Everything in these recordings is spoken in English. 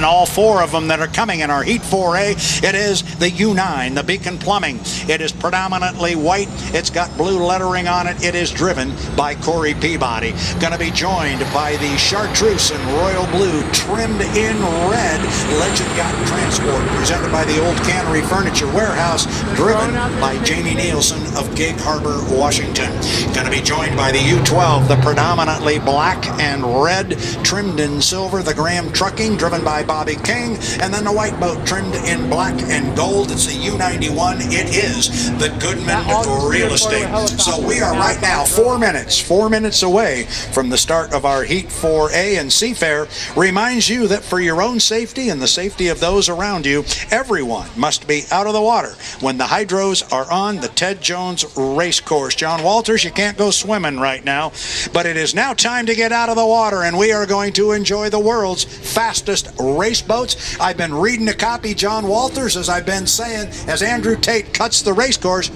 And all four of them that are coming in our Heat 4A. It is the U9, the Beacon Plumbing. It is predominantly white. It's got blue lettering on it. It is driven by Corey Peabody. Going to be joined by the Chartreuse in royal blue, trimmed in red. Legend Yacht Transport, presented by the Old Cannery Furniture Warehouse, driven by Jamie Nielsen of Gig Harbor, Washington. Going to be joined by the U12, the predominantly black and red, trimmed in silver, the Graham Trucking, driven by Bobby King, and then the white boat trimmed in black and gold. It's the U91. It is the Goodman Real Estate. So we are right now 4 minutes away from the start of our Heat 4A, and Seafair reminds you that for your own safety and the safety of those around you, everyone must be out of the water when the hydros are on the Ted Jones race course. John Walters, you can't go swimming right now, but it is now time to get out of the water, and we are going to enjoy the world's fastest race boats. I've been reading a copy, John Walters, as I've been saying, as Andrew Tate cuts the race course.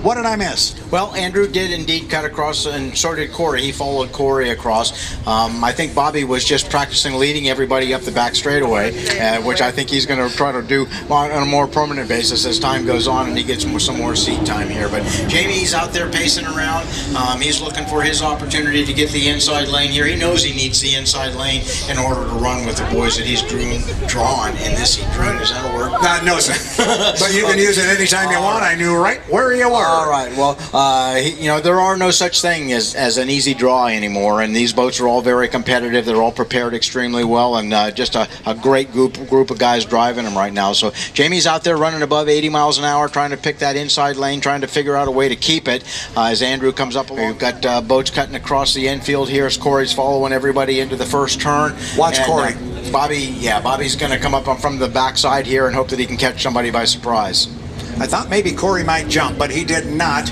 What did I miss? Well, Andrew did indeed cut across, and so did Corey. He followed Corey across. I think Bobby was just practicing leading everybody up the back straightaway, which I think he's going to try to do on a more permanent basis as time goes on and he gets some more seat time here. But Jamie's out there pacing around. He's looking for his opportunity to get the inside lane here. He knows he needs the inside lane in order to run with the boys that he's drawn in this heat. Drew, does that work? No, sir. But you can use it anytime you want. I knew right where you were. All right. Well, there are no such thing as an easy draw anymore, and these boats are all very competitive. They're all prepared extremely well, and just a great group of guys driving them right now. So Jamie's out there running above 80 miles an hour, trying to pick that inside lane, trying to figure out a way to keep it. As Andrew comes up along, we've got boats cutting across the infield here as Corey's following everybody into the first turn. Watch Corey. Bobby's going to come up from the backside here and hope that he can catch somebody by surprise. I thought maybe Corey might jump, but he did not.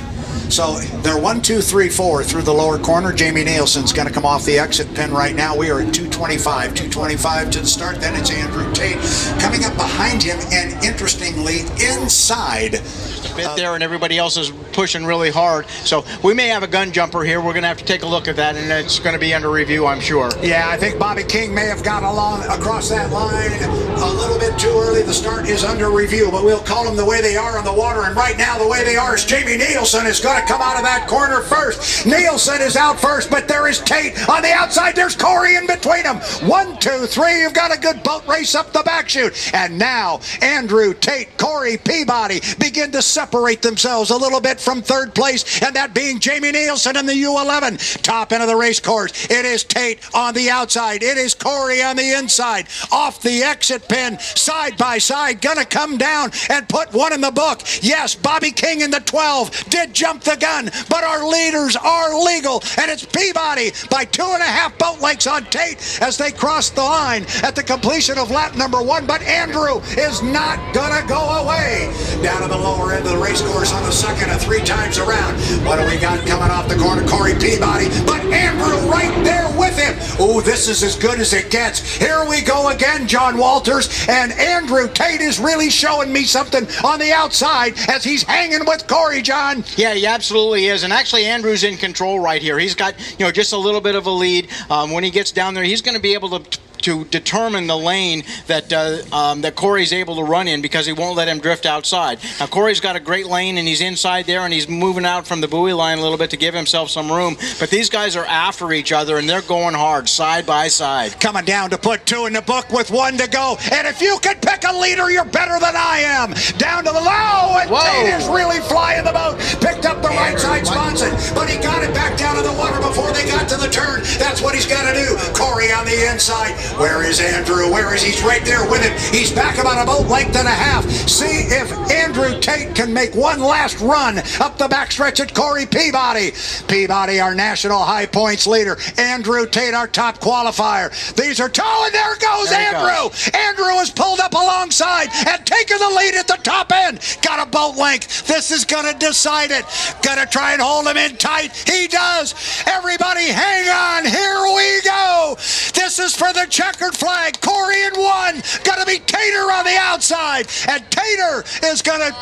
So they're 1, 2, 3, 4 through the lower corner. Jamie Nielsen's going to come off the exit pin right now. We are at 225 to the start. Then it's Andrew Tate coming up behind him, and interestingly, inside. A bit there, and everybody else is pushing really hard. So we may have a gun jumper here. We're going to have to take a look at that, and it's going to be under review, I'm sure. Yeah, I think Bobby King may have got across that line a little bit too early. The start is under review, but we'll call them the way they are on the water. And right now, the way they are is Jamie Nielsen is going to come out of that corner first. Nielsen is out first, but there is Tate on the outside. There's Corey in between them. 1, 2, 3. You've got a good boat race up the back chute. And now Andrew Tate, Corey Peabody begin to separate themselves a little bit from third place, and that being Jamie Nielsen in the U11. Top end of the race course. It is Tate on the outside. It is Corey on the inside. Off the exit pin, side by side, gonna come down and put one in the book. Yes, Bobby King in the 12 did jump the gun, but our leaders are legal, and it's Peabody by 2.5 boat lengths on Tate as they cross the line at the completion of lap number 1. But Andrew is not gonna go away. Down to the lower end of the race course on the second and 3 times around. What do we got coming off the corner? Corey Peabody, but Andrew right there with him. Oh, this is as good as it gets. Here we go again, John Walters, and Andrew Tate is really showing me something on the outside as he's hanging with Corey, John. Yeah, he absolutely is, and actually Andrew's in control right here. He's got just a little bit of a lead. When he gets down there, he's going to be able to determine the lane that Corey's able to run in, because he won't let him drift outside. Now Corey's got a great lane, and he's inside there, and he's moving out from the buoy line a little bit to give himself some room. But these guys are after each other, and they're going hard side by side. Coming down to put 2 in the book with 1 to go. And if you can pick a leader, you're better than I am. Down to the low, and Tate is really flying the boat. Picked up the right side sponson, but he got it back down in the water before they got to the turn. That's what he's got to do. Corey on the inside. Where is Andrew? Where is he? He's right there with him. He's back about a boat length and a half. See if Andrew Tate can make one last run up the backstretch at Corey Peabody. Peabody, our national high points leader. Andrew Tate, our top qualifier. These are tall, and there goes Andrew. Andrew is pulled up alongside and taking the lead at the top end. Got a boat length. This is going to decide it. Got to try and hold him in tight. He does. Everybody hang on. Here we go. This is for the checkered flag. Corey in 1. Got to be Tater on the outside. And Tater is going to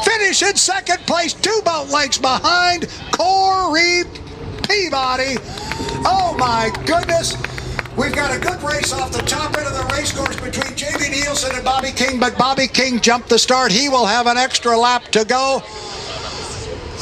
finish in second place, 2 boat lengths behind Corey Peabody. Oh my goodness. We've got a good race off the top end of the race course between Jamie Nielsen and Bobby King, but Bobby King jumped the start. He will have an extra lap to go.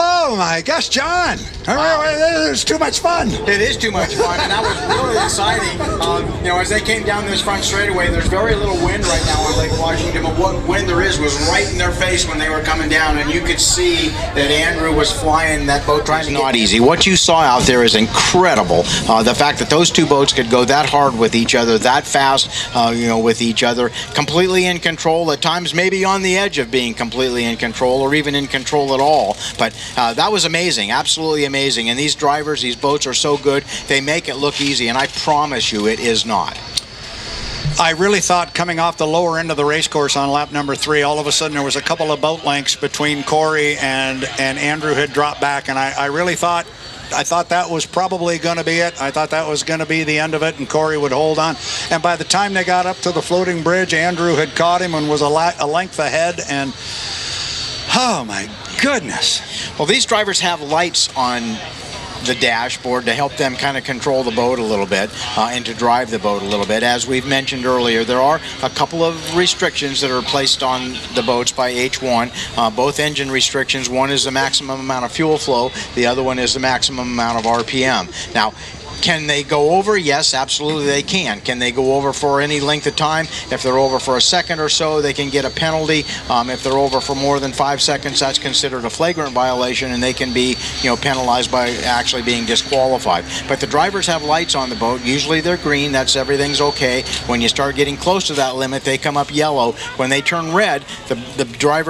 Oh my gosh, John! It's too much fun. It is too much fun, and that was really exciting. As they came down this front straightaway, there's very little wind right now on Lake Washington, but what wind there is was right in their face when they were coming down, and you could see that Andrew was flying that boat trying to not easy. What you saw out there is incredible. The fact that those two boats could go that hard with each other, that fast, with each other, completely in control, at times maybe on the edge of being completely in control or even in control at all. But that was amazing, absolutely amazing. And these drivers, these boats are so good, they make it look easy, and I promise you it is not. I really thought coming off the lower end of the race course on lap number 3, all of a sudden there was a couple of boat lengths between Corey and Andrew had dropped back, and I really thought that was probably going to be it. I thought that was going to be the end of it, and Corey would hold on. And by the time they got up to the floating bridge, Andrew had caught him and was a length ahead, and oh my goodness. Well, these drivers have lights on the dashboard to help them kind of control the boat a little bit and to drive the boat a little bit. As we've mentioned earlier, there are a couple of restrictions that are placed on the boats by H1. Both engine restrictions. One is the maximum amount of fuel flow. The other one is the maximum amount of RPM. Now, can they go over? Yes, absolutely they can. Can they go over for any length of time? If they're over for a second or so, they can get a penalty. If they're over for more than 5 seconds, that's considered a flagrant violation, and they can be, penalized by actually being disqualified. But the drivers have lights on the boat. Usually they're green. That's everything's okay. When you start getting close to that limit, they come up yellow. When they turn red, the driver